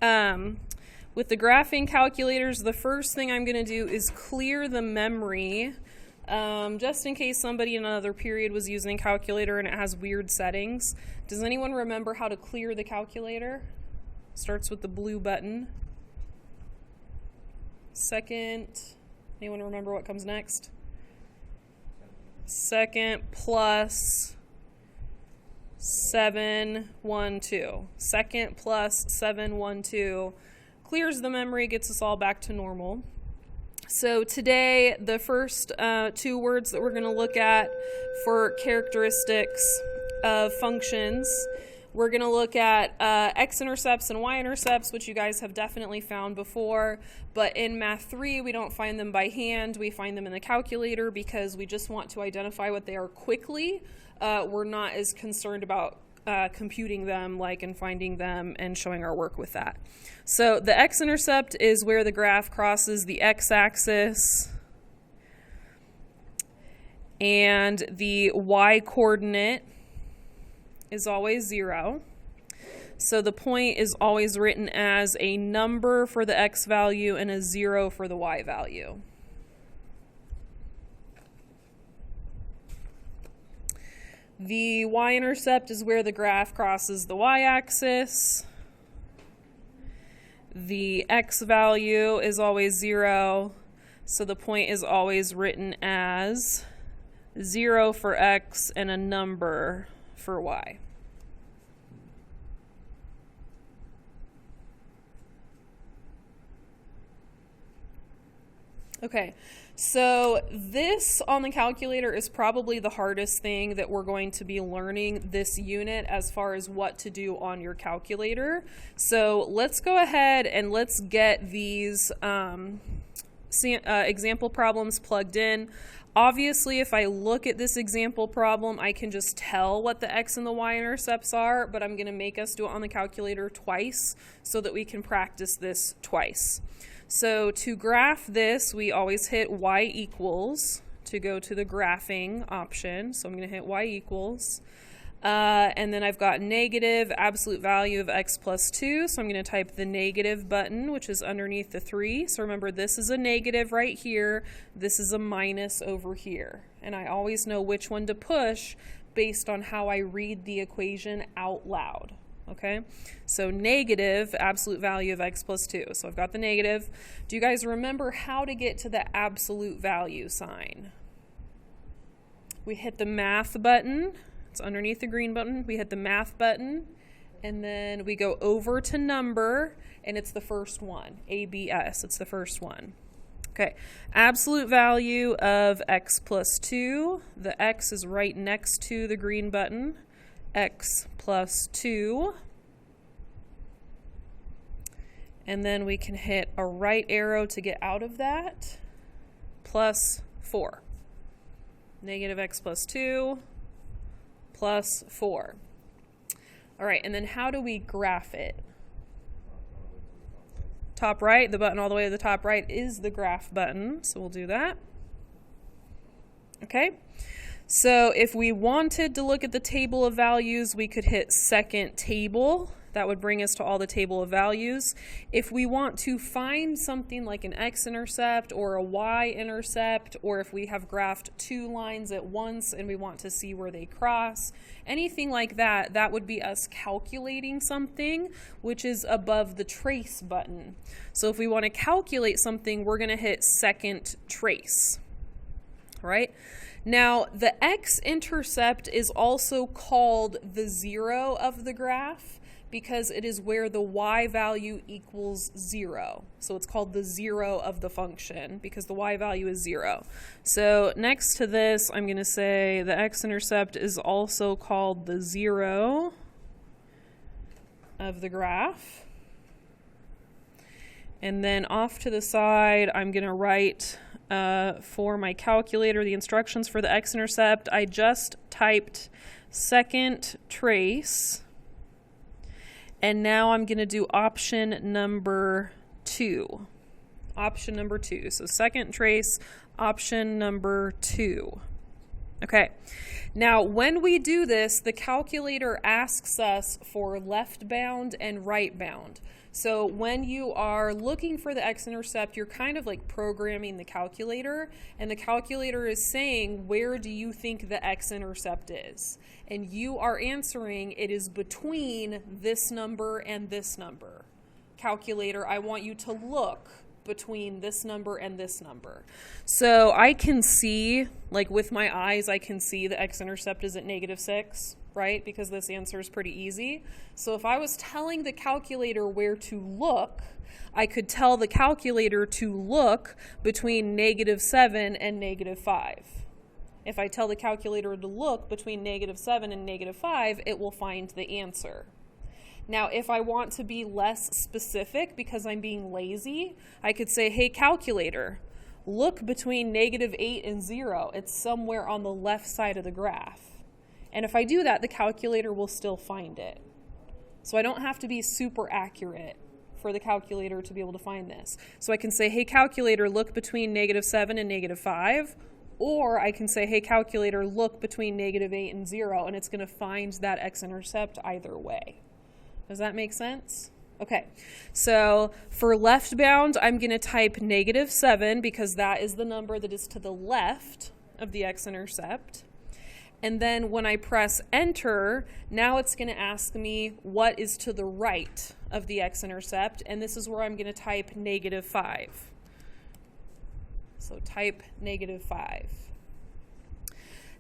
With the graphing calculators, the first thing I'm going to do is clear the memory, just in case somebody in another period was using a calculator and it has weird settings. Does anyone remember how to clear the calculator? Starts with the blue button. Second, anyone remember what comes next? Second plus 712. Second plus 712 clears the memory, gets us all back to normal. So today, the first two words that we're going to look at for characteristics of functions, we're going to look at x-intercepts and y-intercepts, which you guys have definitely found before. But in Math 3, we don't find them by hand. We find them in the calculator because we just want to identify what they are quickly. We're not as concerned about computing them and finding them and showing our work with that. So the x-intercept is where the graph crosses the x-axis, and the y-coordinate is always 0. So the point is always written as a number for the x value and a 0 for the y value. The y-intercept is where the graph crosses the y-axis. The x value is always 0, so the point is always written as 0 for x and a number for y. Okay, so this on the calculator is probably the hardest thing that we're going to be learning this unit as far as what to do on your calculator. So let's go ahead and let's get these example problems plugged in. Obviously, if I look at this example problem, I can just tell what the x and the y-intercepts are, but I'm going to make us do it on the calculator twice so that we can practice this twice. So to graph this, we always hit y equals to go to the graphing option. So I'm going to hit y equals. And then I've got negative absolute value of x plus 2. So I'm going to type the negative button, which is underneath the 3. So remember, this is a negative right here. This is a minus over here. And I always know which one to push based on how I read the equation out loud. Okay, so negative absolute value of x plus 2. So I've got the negative. Do you guys remember how to get to the absolute value sign? We hit the math button. It's underneath the green button. We hit the math button, and then we go over to number, and it's the first one, ABS. It's the first one. Okay, absolute value of x plus 2. The x is right next to the green button. X plus 2, and then we can hit a right arrow to get out of that, plus 4. Negative x plus 2 plus 4. All right, and then how do we graph it? Top right, the button all the way to the top right is the graph button, so we'll do that. Okay. So if we wanted to look at the table of values, we could hit second table. That would bring us to all the table of values. If we want to find something like an x-intercept or a y-intercept, or if we have graphed two lines at once and we want to see where they cross, anything like that, that would be us calculating something, which is above the trace button. So if we want to calculate something, we're going to hit second trace. All right? Now, the x-intercept is also called the 0 of the graph because it is where the y value equals 0. So it's called the 0 of the function because the y value is 0. So next to this, I'm going to say the x-intercept is also called the 0 of the graph. And then off to the side, I'm going to write for my calculator the instructions for the x-intercept. I just typed second trace, and now I'm going to do option number 2. Option number 2. So second trace, option number 2. Okay, now when we do this, the calculator asks us for left bound and right bound. So when you are looking for the x-intercept, you're kind of like programming the calculator, and the calculator is saying, where do you think the x-intercept is? And you are answering, it is between this number and this number. Calculator, I want you to look between this number and this number. So I can see, like with my eyes, I can see the x-intercept is at -6, right? Because this answer is pretty easy. So if I was telling the calculator where to look, I could tell the calculator to look between -7 and -5. If I tell the calculator to look between -7 and -5, it will find the answer. Now, if I want to be less specific because I'm being lazy, I could say, hey, calculator, look between -8 and 0. It's somewhere on the left side of the graph. And if I do that, the calculator will still find it. So I don't have to be super accurate for the calculator to be able to find this. So I can say, hey, calculator, look between -7 and -5. Or I can say, hey, calculator, look between -8 and 0. And it's going to find that x-intercept either way. Does that make sense? Okay, so for left bound, I'm going to type -7 because that is the number that is to the left of the x-intercept. And then when I press enter, now it's going to ask me what is to the right of the x-intercept, and this is where I'm going to type -5. So type -5.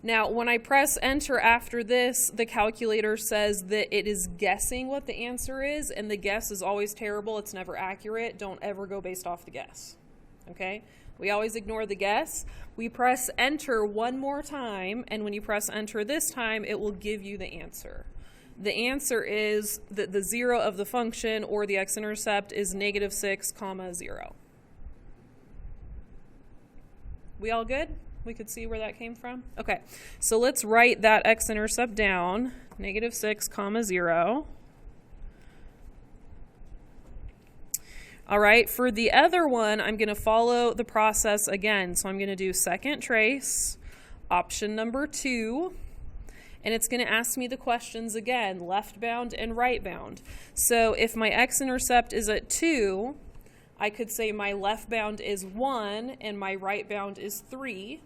Now, when I press enter after this, the calculator says that it is guessing what the answer is, and the guess is always terrible. It's never accurate. Don't ever go based off the guess. Okay? We always ignore the guess. We press enter one more time, and when you press enter this time, it will give you the answer. The answer is that the 0 of the function, or the x-intercept, is -6, 0. We all good? We could see where that came from? Okay, so let's write that x-intercept down, -6, 0. All right, for the other one, I'm going to follow the process again. So I'm going to do second trace, option number 2, and it's going to ask me the questions again, left bound and right bound. So if my x-intercept is at 2, I could say my left bound is 1 and my right bound is 3.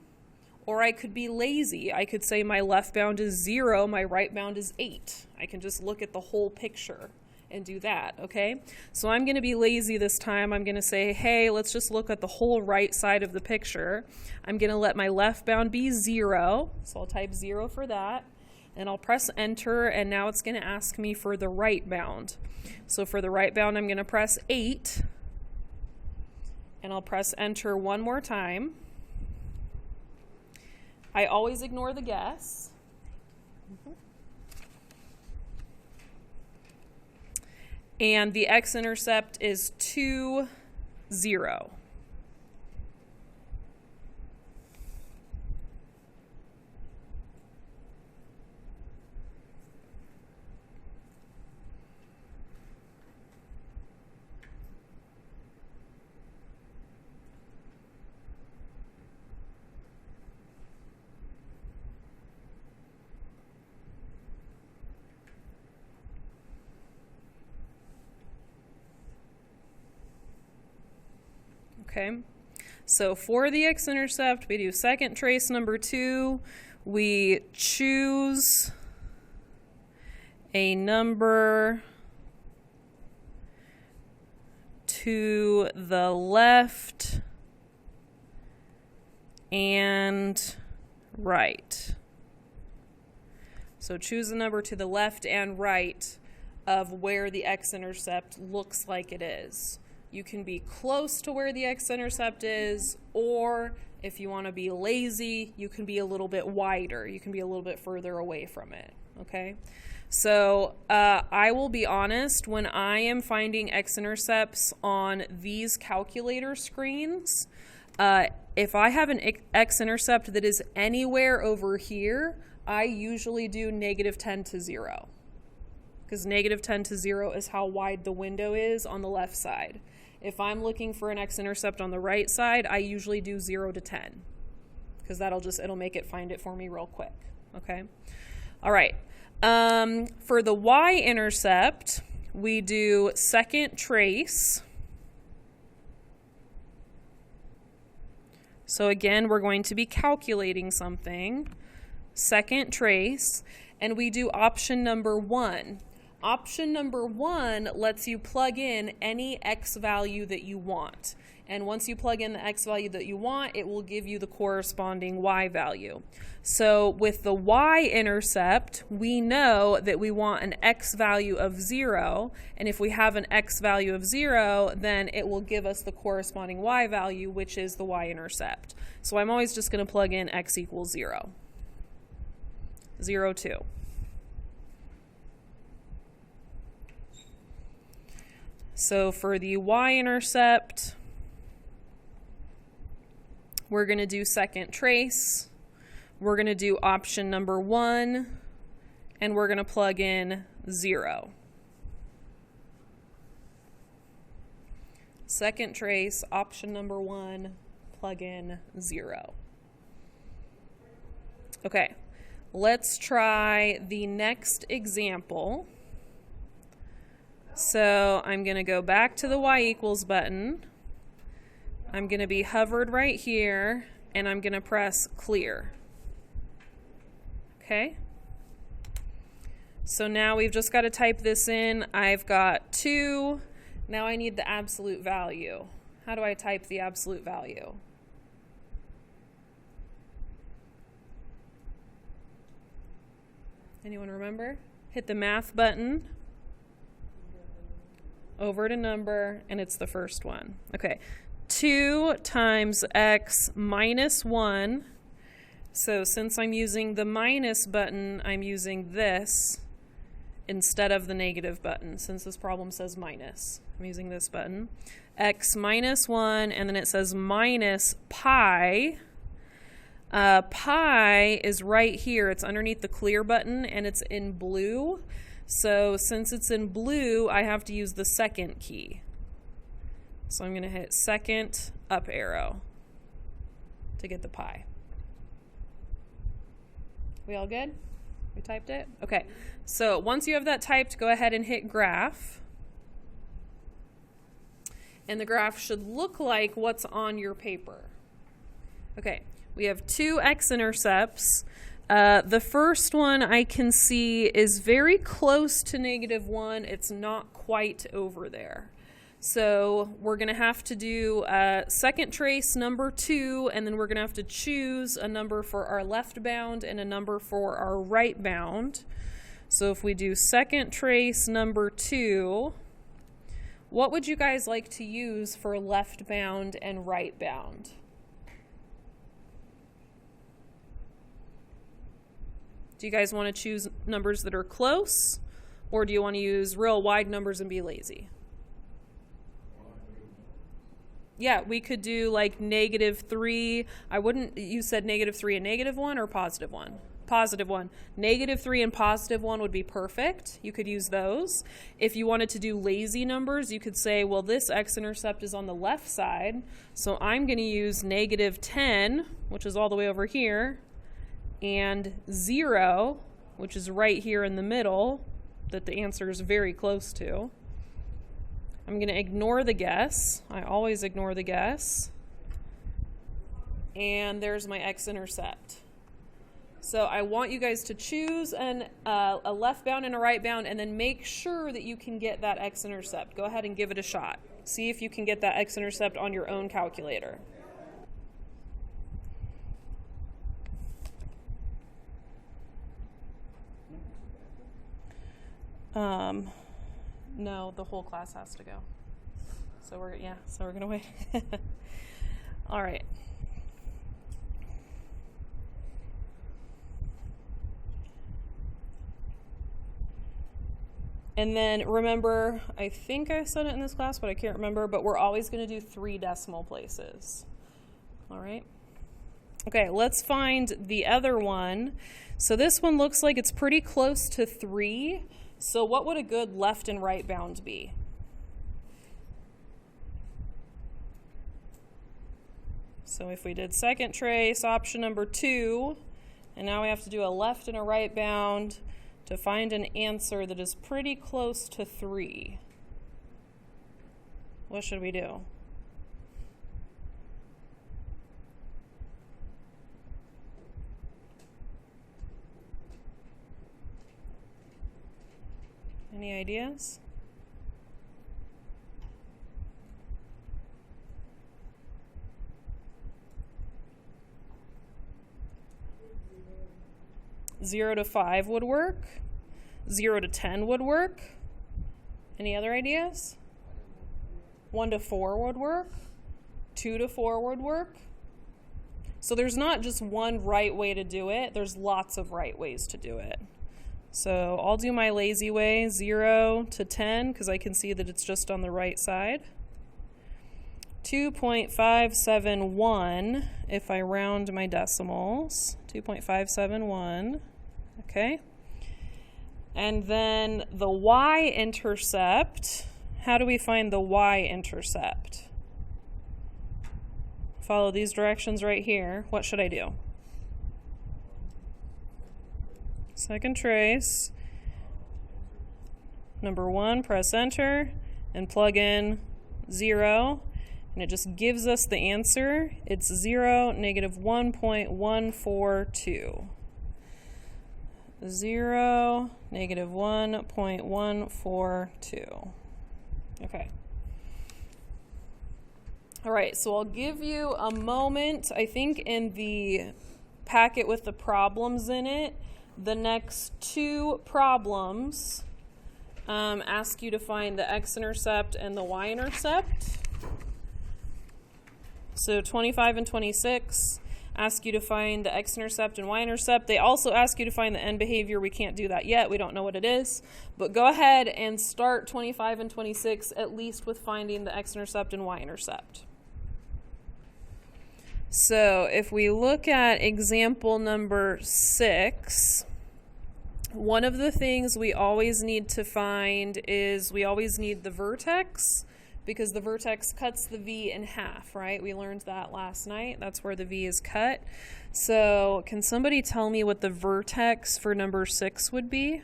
Or I could be lazy. I could say my left bound is 0, my right bound is 8. I can just look at the whole picture and do that, okay? So I'm going to be lazy this time. I'm going to say, hey, let's just look at the whole right side of the picture. I'm going to let my left bound be 0. So I'll type 0 for that. And I'll press enter, and now it's going to ask me for the right bound. So for the right bound, I'm going to press 8. And I'll press enter one more time. I always ignore the guess. And the x-intercept is 2, 0. Okay, so for the x-intercept, we do second trace number 2. We choose a number to the left and right. So choose a number to the left and right of where the x-intercept looks like it is. You can be close to where the x-intercept is, or if you want to be lazy, you can be a little bit wider. You can be a little bit further away from it, okay? So I will be honest, when I am finding x-intercepts on these calculator screens, if I have an x-intercept that is anywhere over here, I usually do -10 to 0. Because -10 to 0 is how wide the window is on the left side. If I'm looking for an x-intercept on the right side, I usually do 0 to 10. because it'll make it find it for me real quick. Okay. All right. For the y-intercept, we do second trace. So again, we're going to be calculating something. Second trace, and we do option number 1. Option number 1 lets you plug in any x value that you want. And once you plug in the x value that you want, it will give you the corresponding y value. So with the y-intercept, we know that we want an x value of 0. And if we have an x value of 0, then it will give us the corresponding y value, which is the y-intercept. So I'm always just going to plug in x equals 0. 0, 2. So for the y-intercept, we're going to do second trace. We're going to do option number 1, and we're going to plug in 0. Second trace, option number 1, plug in 0. Okay, let's try the next example. So I'm going to go back to the y equals button. I'm going to be hovered right here, and I'm going to press clear. Okay. So now we've just got to type this in. I've got 2. Now I need the absolute value. How do I type the absolute value? Anyone remember? Hit the math button. Over to number, and it's the first one. Okay. 2 times x minus 1. So since I'm using the minus button, I'm using this instead of the negative button. Since this problem says minus, I'm using this button. X minus 1, and then it says minus pi. Pi is right here. It's underneath the clear button, and it's in blue. So since it's in blue, I have to use the second key. So I'm going to hit second up arrow to get the pi. We all good? We typed it? Okay. So once you have that typed, go ahead and hit graph. And the graph should look like what's on your paper. Okay. We have 2 x-intercepts. The first one I can see is very close to -1. It's not quite over there. So we're going to have to do second trace number 2, and then we're going to have to choose a number for our left bound and a number for our right bound. So if we do second trace number 2, what would you guys like to use for left bound and right bound? Do you guys want to choose numbers that are close, or do you want to use real wide numbers and be lazy? Yeah, we could do like -3. You said -3 and -1 or +1? +1. -3 and +1 would be perfect. You could use those. If you wanted to do lazy numbers, you could say, well, this x-intercept is on the left side, so I'm going to use -10, which is all the way over here, and 0, which is right here in the middle, that the answer is very close to. I'm going to ignore the guess. I always ignore the guess. And there's my x-intercept. So I want you guys to choose a left bound and a right bound, and then make sure that you can get that x-intercept. Go ahead and give it a shot. See if you can get that x-intercept on your own calculator. No, the whole class has to go. So we're going to wait. All right. And then remember, I think I said it in this class, but I can't remember, but we're always going to do 3 decimal places. All right. Okay, let's find the other one. So this one looks like it's pretty close to 3. So what would a good left and right bound be? So if we did second trace, option number 2, and now we have to do a left and a right bound to find an answer that is pretty close to 3. What should we do? Any ideas? Zero to 5 would work. 0 to 10 would work. Any other ideas? 1 to 4 would work. 2 to 4 would work. So there's not just one right way to do it. There's lots of right ways to do it. So I'll do my lazy way, 0 to 10, because I can see that it's just on the right side. 2.571 if I round my decimals. 2.571. Okay. And then the y-intercept, how do we find the y-intercept? Follow these directions right here. What should I do? Second trace. Number 1, press enter and plug in 0. And it just gives us the answer. It's 0, negative 1.142. 0, negative 1.142. Okay. All right, so I'll give you a moment. I think in the packet with the problems in it, the next 2 problems ask you to find the x-intercept and the y-intercept. So 25 and 26 ask you to find the x-intercept and y-intercept. They also ask you to find the end behavior. We can't do that yet. We don't know what it is. But go ahead and start 25 and 26 at least with finding the x-intercept and y-intercept. So if we look at example number 6, one of the things we always need to find is we always need the vertex, because the vertex cuts the V in half, right? We learned that last night. That's where the V is cut. So can somebody tell me what the vertex for number 6 would be?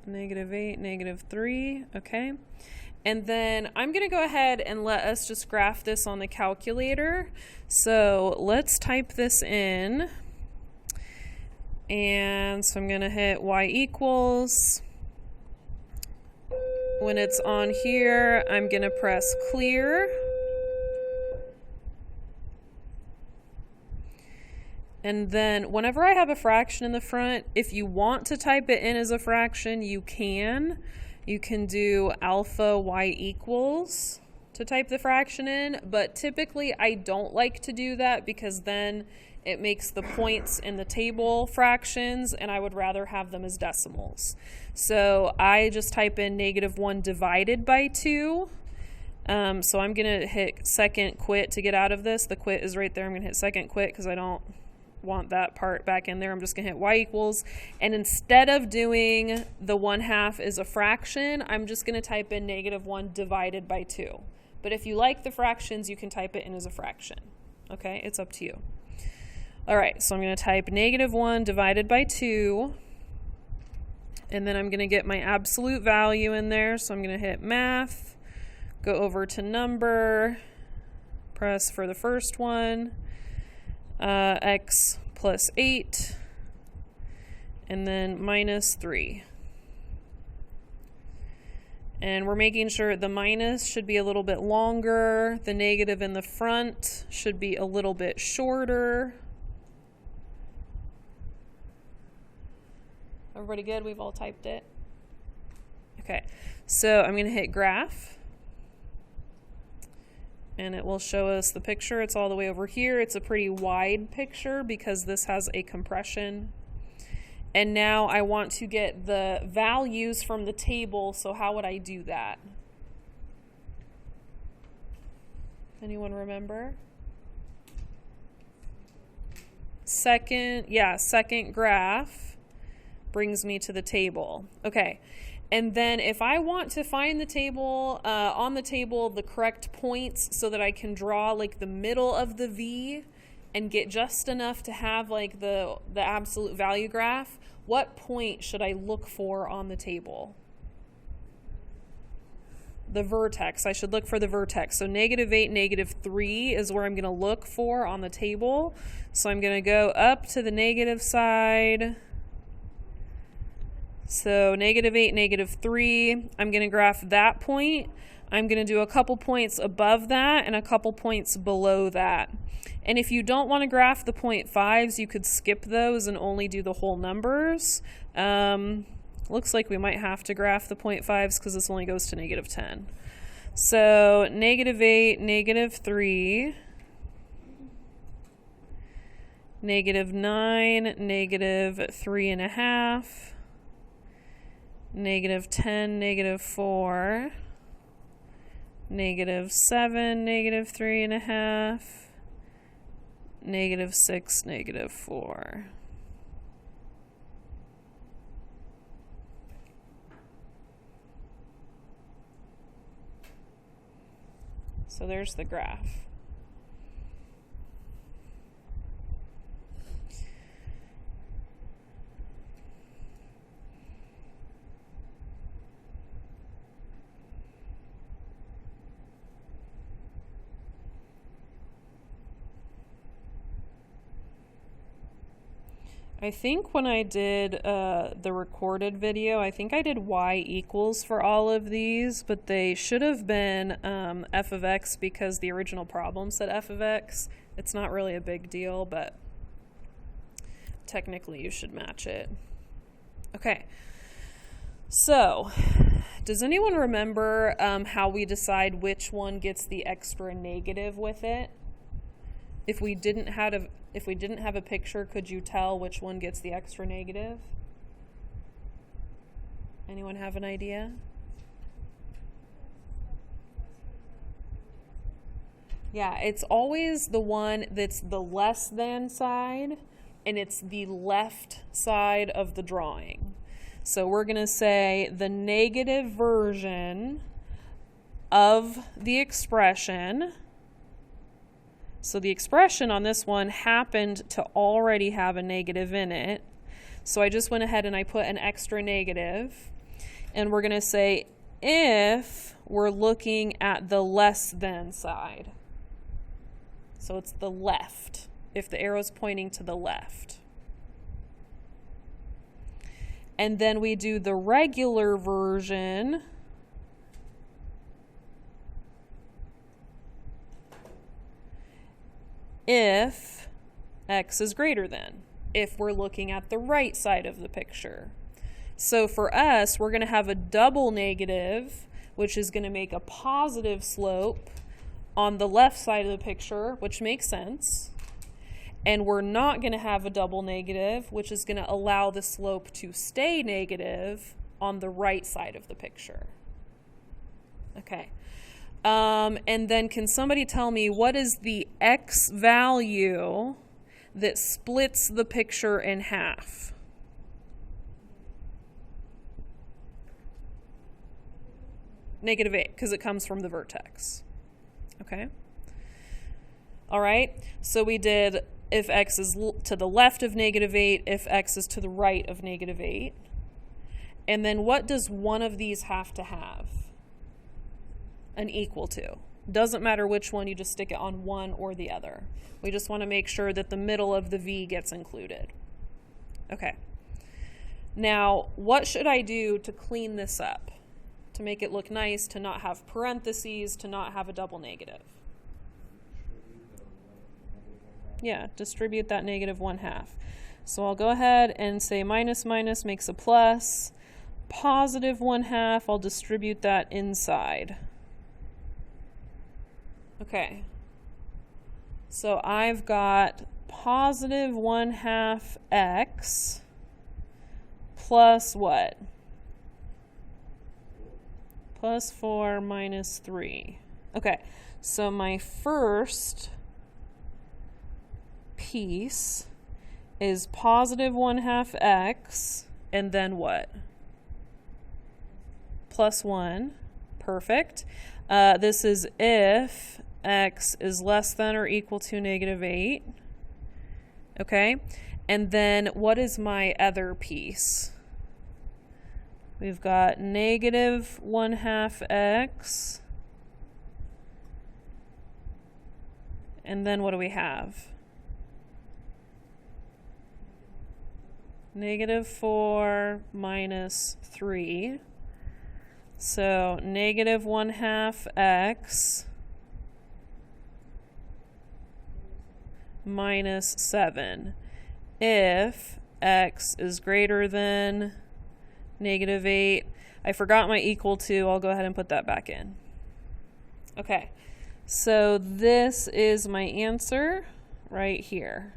-8, -3, okay. And then I'm going to go ahead and let us just graph this on the calculator. So let's type this in. And so I'm going to hit y equals. When it's on here, I'm going to press clear. And then whenever I have a fraction in the front, if you want to type it in as a fraction, you can. You can do alpha y equals to type the fraction in, but typically I don't like to do that because then it makes the points in the table fractions, and I would rather have them as decimals. So I just type in -1 divided by 2. So I'm going to hit second quit to get out of this. The quit is right there. I'm going to hit second quit because I don't want that part back in there. I'm just going to hit y equals. And instead of doing the 1/2 as a fraction, I'm just going to type in -1 divided by 2. But if you like the fractions, you can type it in as a fraction. Okay, it's up to you. All right, so I'm going to type -1 divided by 2. And then I'm going to get my absolute value in there. So I'm going to hit math, go over to number, press for the first one, x plus 8, and then -3. And we're making sure the minus should be a little bit longer. The negative in the front should be a little bit shorter. Everybody good? We've all typed it? Okay, so I'm going to hit graph. And it will show us the picture. It's all the way over here. It's a pretty wide picture because this has a compression. And now I want to get the values from the table, so how would I do that? Anyone remember? Second graph brings me to the table. Okay, And then if I want to find the table, on the table, the correct points so that I can draw like the middle of the V and get just enough to have like the absolute value graph, what point should I look for on the table? The vertex. I should look for the vertex. So -8, -3 is where I'm going to look for on the table. So I'm going to go up to the negative side. So -8, -3, I'm going to graph that point. I'm going to do a couple points above that and a couple points below that. And if you don't want to graph the 0.5s, you could skip those and only do the whole numbers. Looks like we might have to graph the 0.5s because this only goes to -10. So -8, -3, -9, -3.5, -10, -4, -7, -3.5, -6, -4. So there's the graph. I think when I did the recorded video, I think I did y equals for all of these, but they should have been f of x because the original problem said f of x. It's not really a big deal, but technically you should match it. Okay, so does anyone remember how we decide which one gets the extra negative with it? If we didn't have a picture, could you tell which one gets the extra negative? Anyone have an idea? Yeah, it's always the one that's the less than side, and it's the left side of the drawing. So we're going to say the negative version of the expression. So the expression on this one happened to already have a negative in it. So I just went ahead and I put an extra negative. And we're going to say if we're looking at the less than side. So it's the left, if the arrow's pointing to the left. And then we do the regular version. If x is greater than, if we're looking at the right side of the picture. So for us, we're going to have a double negative, which is going to make a positive slope on the left side of the picture, which makes sense. And we're not going to have a double negative, which is going to allow the slope to stay negative on the right side of the picture. Okay. And then can somebody tell me what is the x value that splits the picture in half? -8, because it comes from the vertex. Okay. All right. So we did if x is to the left of -8, if x is to the right of -8. And then what does one of these have to have? An equal to. Doesn't matter which one, you just stick it on one or the other. We just want to make sure that the middle of the V gets included. Okay. Now, what should I do to clean this up? To make it look nice, to not have parentheses, to not have a double negative? Yeah, distribute that -1/2. So I'll go ahead and say minus minus makes a plus. +1/2, I'll distribute that inside. Okay, so I've got +1/2 x plus what? +4 minus 3. Okay, so my first piece is +1/2 x, and then what? plus 1. Perfect. This is if x is less than or equal to negative 8. Okay. And then what is my other piece? We've got negative 1/2 x. And then what do we have? Negative 4 minus 3. So negative 1/2 x minus 7. If x is greater than negative 8. I forgot my equal to. I'll go ahead and put that back in. Okay. So this is my answer right here.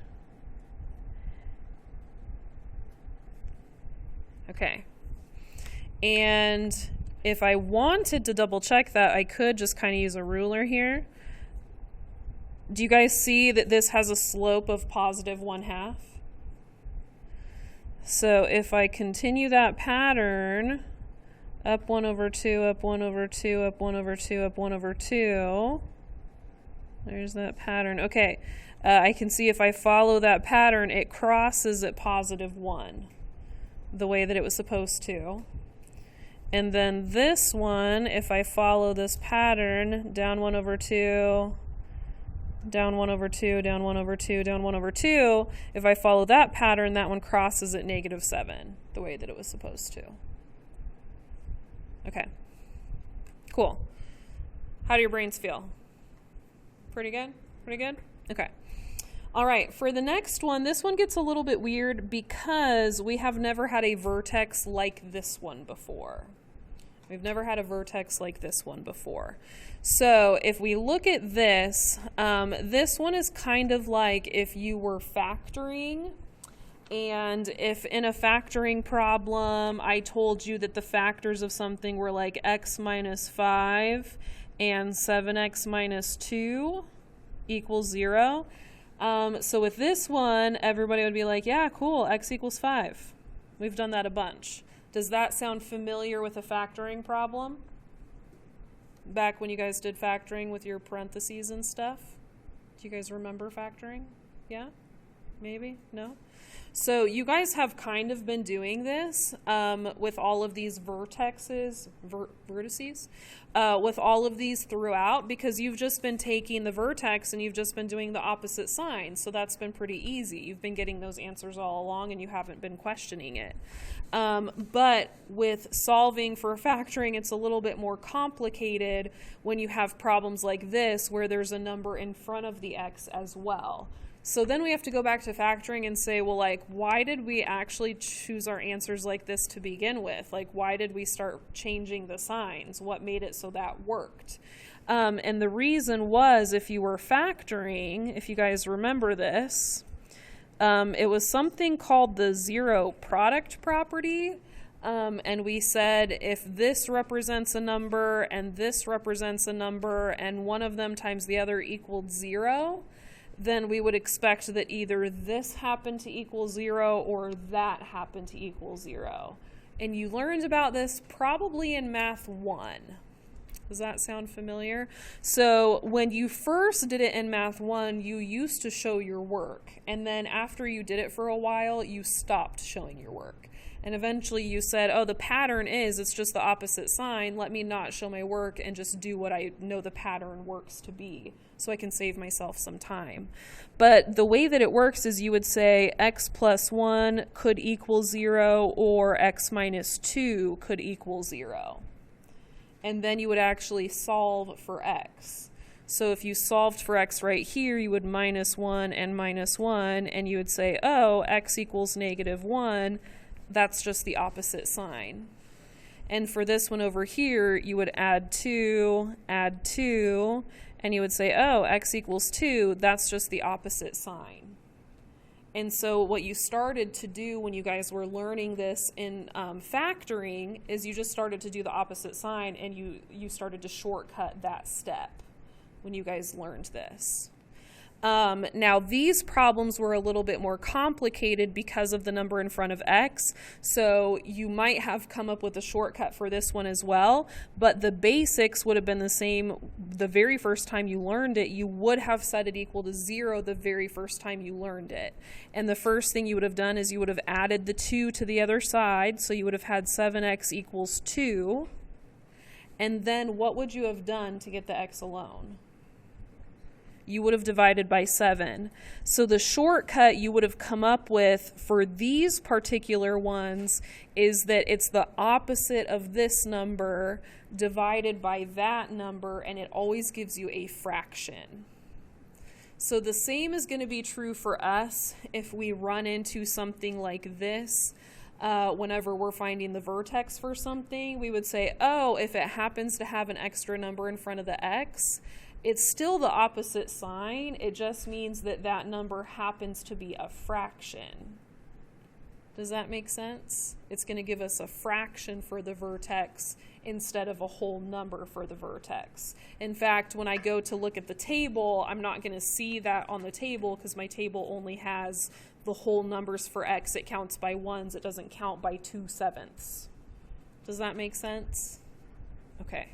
Okay. And if I wanted to double check that, I could just kind of use a ruler here. Do you guys see that this has a slope of positive 1/2? So if I continue that pattern, up 1 over 2, up 1 over 2, up 1 over 2, up 1 over 2, there's that pattern. Okay, I can see if I follow that pattern, it crosses at positive 1, the way that it was supposed to. And then this one, if I follow this pattern, down 1 over 2, down 1 over 2, down 1 over 2, down 1 over 2, if I follow that pattern, that one crosses at negative 7, the way that it was supposed to. Okay, cool. How do your brains feel? Pretty good? Pretty good? Okay. All right, for the next one, this one gets a little bit weird because we have never had a vertex like this one before. We've never had a vertex like this one before. So if we look at this, this one is kind of like if you were factoring, and if in a factoring problem, I told you that the factors of something were like x minus 5 and 7x minus 2 equals 0. So with this one, everybody would be like, yeah, cool, x equals 5. We've done that a bunch. Does that sound familiar with a factoring problem? Back when you guys did factoring with your parentheses and stuff? Do you guys remember factoring? Yeah? Maybe? No? So you guys have kind of been doing this with all of these vertices, with all of these throughout, because you've just been taking the vertex and you've just been doing the opposite sign. So that's been pretty easy. You've been getting those answers all along and you haven't been questioning it. But with solving for factoring, it's a little bit more complicated when you have problems like this where there's a number in front of the x as well. So then we have to go back to factoring and say, well, like, why did we actually choose our answers like this to begin with? Like, why did we start changing the signs? What made it so that worked? And the reason was, if you were factoring, if you guys remember this, it was something called the zero product property. And we said if this represents a number and this represents a number and one of them times the other equaled 0, then we would expect that either this happened to equal 0 or that happened to equal 0. And you learned about this probably in Math 1. Does that sound familiar? So when you first did it in Math 1, you used to show your work. And then after you did it for a while, you stopped showing your work. And eventually you said, oh, the pattern is, it's just the opposite sign. Let me not show my work and just do what I know the pattern works to be, so I can save myself some time. But the way that it works is you would say x plus 1 could equal 0 or x minus 2 could equal 0. And then you would actually solve for x. So if you solved for x right here, you would minus 1 and minus 1, and you would say, oh, x equals negative 1. That's just the opposite sign. And for this one over here, you would add 2, and you would say, oh, x equals 2. That's just the opposite sign. And so what you started to do when you guys were learning this in factoring is you just started to do the opposite sign, and you started to shortcut that step when you guys learned this. Now these problems were a little bit more complicated because of the number in front of x, so you might have come up with a shortcut for this one as well, but the basics would have been the same the very first time you learned it. You would have set it equal to 0 the very first time you learned it. And the first thing you would have done is you would have added the 2 to the other side, so you would have had 7x equals 2. And then what would you have done to get the x alone? You would have divided by 7. So the shortcut you would have come up with for these particular ones is that it's the opposite of this number divided by that number, and it always gives you a fraction. So the same is going to be true for us if we run into something like this. Whenever we're finding the vertex for something, we would say, oh, if it happens to have an extra number in front of the x, it's still the opposite sign. It just means that that number happens to be a fraction. Does that make sense? It's going to give us a fraction for the vertex instead of a whole number for the vertex. In fact, when I go to look at the table, I'm not going to see that on the table because my table only has the whole numbers for x. It counts by ones. It doesn't count by 2/7. Does that make sense? Okay.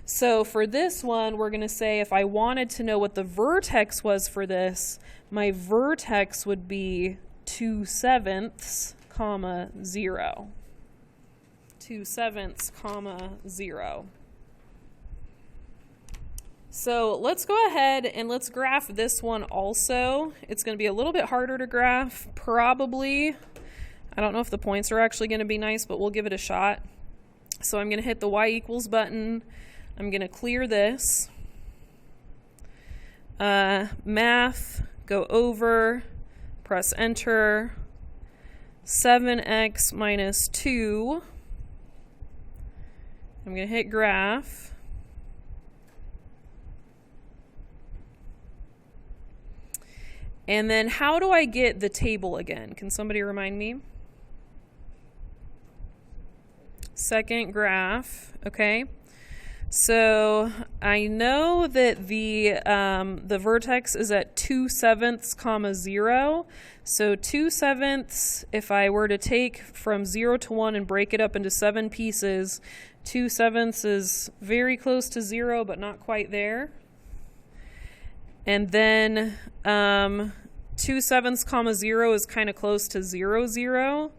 So for this one, we're going to say if I wanted to know what the vertex was for this, my vertex would be 2/7, comma 0. 2/7, comma 0. So let's go ahead and let's graph this one also. It's going to be a little bit harder to graph, probably. I don't know if the points are actually going to be nice, but we'll give it a shot. So I'm going to hit the y equals button. I'm going to clear this. Math, go over, press enter. 7x minus 2. I'm going to hit graph. And then how do I get the table again? Can somebody remind me? Second graph, okay. So I know that the vertex is at 2/7, comma 0. So 2/7, if I were to take from 0 to 1 and break it up into 7 pieces, 2/7 is very close to 0, but not quite there. And then 2/7, comma 0 is kind of close to 0, 0.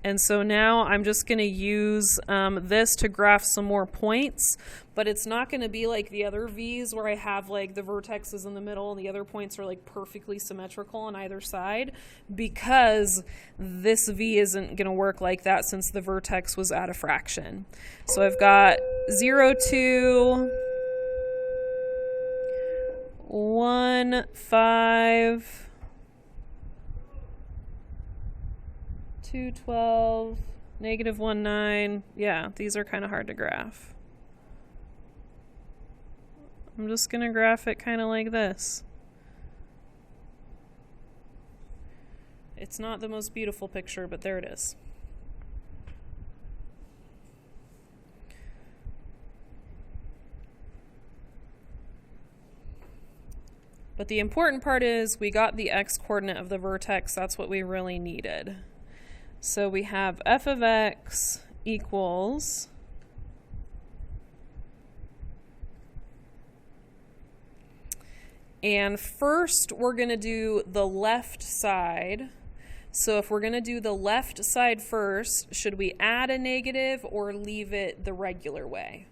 And so now I'm just going to use this to graph some more points, but it's not going to be like the other V's where I have like the vertexes in the middle and the other points are like perfectly symmetrical on either side, because this V isn't going to work like that since the vertex was at a fraction. So I've got 0, 2, 1, 5, 2, 12, negative 1, 9. Yeah, these are kind of hard to graph. I'm just going to graph it kind of like this. It's not the most beautiful picture, but there it is. But the important part is we got the x-coordinate of the vertex. That's what we really needed. So we have f of x equals and first we're going to do the left side. So if we're going to do the left side first, should we add a negative or leave it the regular way?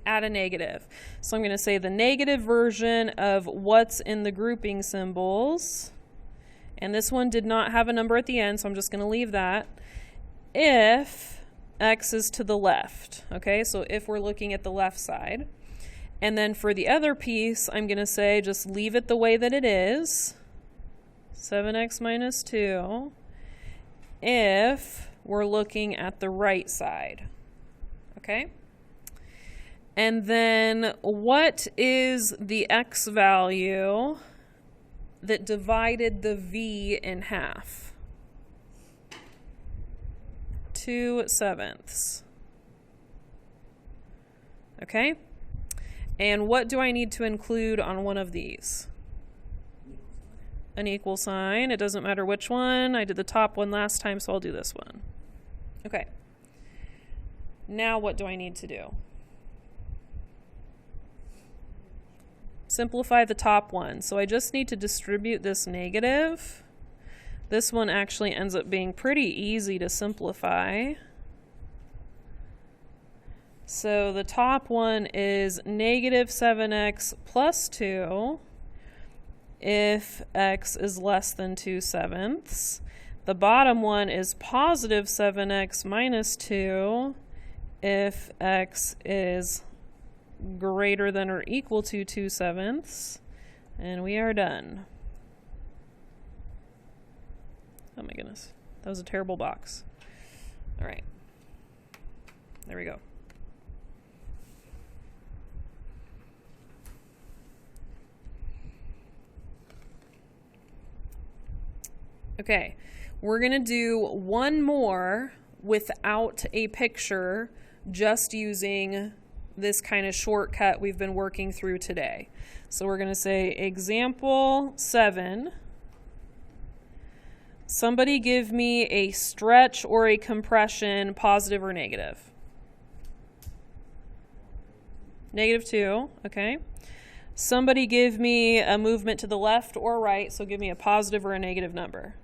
Add a negative. So I'm going to say the negative version of what's in the grouping symbols. And this one did not have a number at the end, so I'm just going to leave that. If x is to the left, okay? So if we're looking at the left side. And then for the other piece, I'm going to say just leave it the way that it is. 7x minus 2. If we're looking at the right side, okay? And then what is the x value that divided the v in half? 2/7. Okay? And what do I need to include on one of these? An equal sign. It doesn't matter which one. I did the top one last time, so I'll do this one. Okay. Now what do I need to do? Simplify the top one. So I just need to distribute this negative. This one actually ends up being pretty easy to simplify. So the top one is negative 7x plus 2 if x is less than 2/7. The bottom one is positive 7x minus 2 if x is greater than or equal to 2/7. And we are done. Oh my goodness. That was a terrible box. All right. There we go. Okay, we're going to do one more without a picture, just using this kind of shortcut we've been working through today. So we're going to say example 7. Somebody give me a stretch or a compression, positive or negative. -2, okay. Somebody give me a movement to the left or right, so give me a positive or a negative number.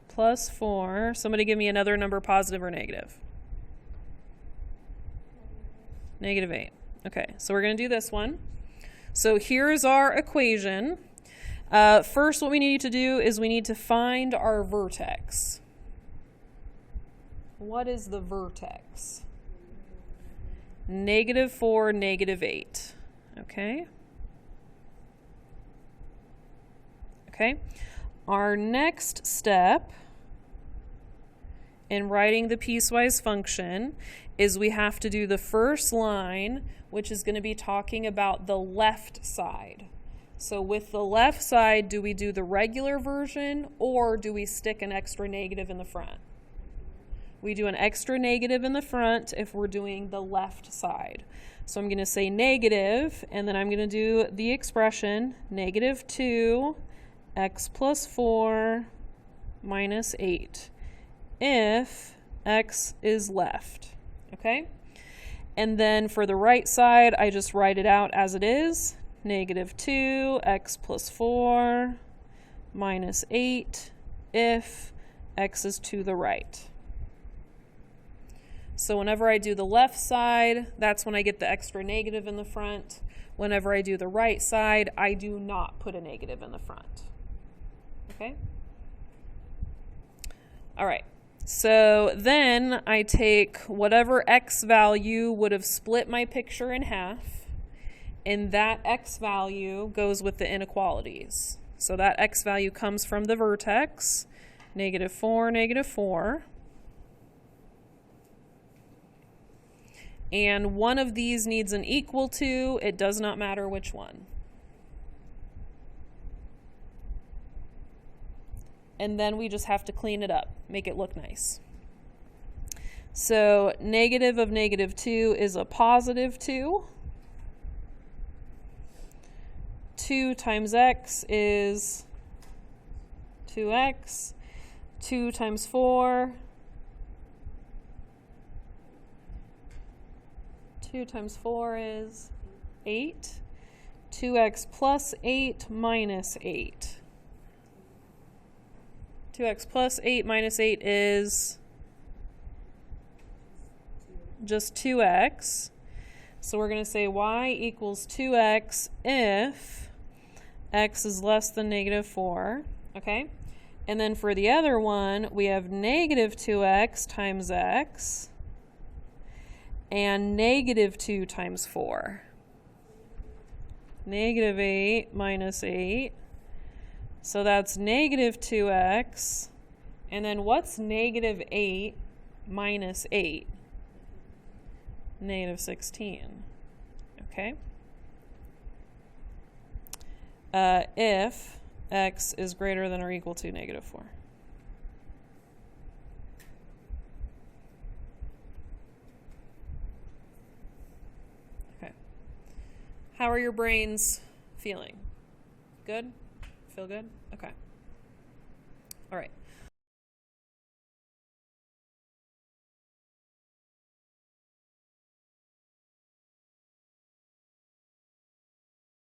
+4. Somebody give me another number, positive or negative. -8. Okay, so we're going to do this one. So here's our equation. First, what we need to do is we need to find our vertex. What is the vertex? -4, -8. Okay. Okay. Our next step in writing the piecewise function is we have to do the first line, which is going to be talking about the left side. So with the left side, do we do the regular version or do we stick an extra negative in the front? We do an extra negative in the front if we're doing the left side. So I'm going to say negative, and then I'm going to do the expression -2 x plus 4 minus 8 if x is left. Okay? And then for the right side, I just write it out as it is. -2 x plus 4 minus 8 if x is to the right. So whenever I do the left side, that's when I get the extra negative in the front. Whenever I do the right side, I do not put a negative in the front. Okay? All right. So then I take whatever x value would have split my picture in half, and that x value goes with the inequalities. So that x value comes from the vertex, -4, -4. And one of these needs an equal to. It does not matter which one. And then we just have to clean it up, make it look nice. So negative of -2 is a positive 2. 2 times x is 2x. 2 times 4. 2 times 4 is 8. 2x plus 8 minus 8. 2x plus 8 minus 8 is just 2x. So we're going to say y equals 2x if x is less than -4. Okay? And then for the other one, we have -2x times x and -2 times 4. -8 minus 8. So that's -2x. And then what's -8 minus 8? -16. Okay? If x is greater than or equal to -4. Okay. How are your brains feeling? Good? Feel good? Okay. All right.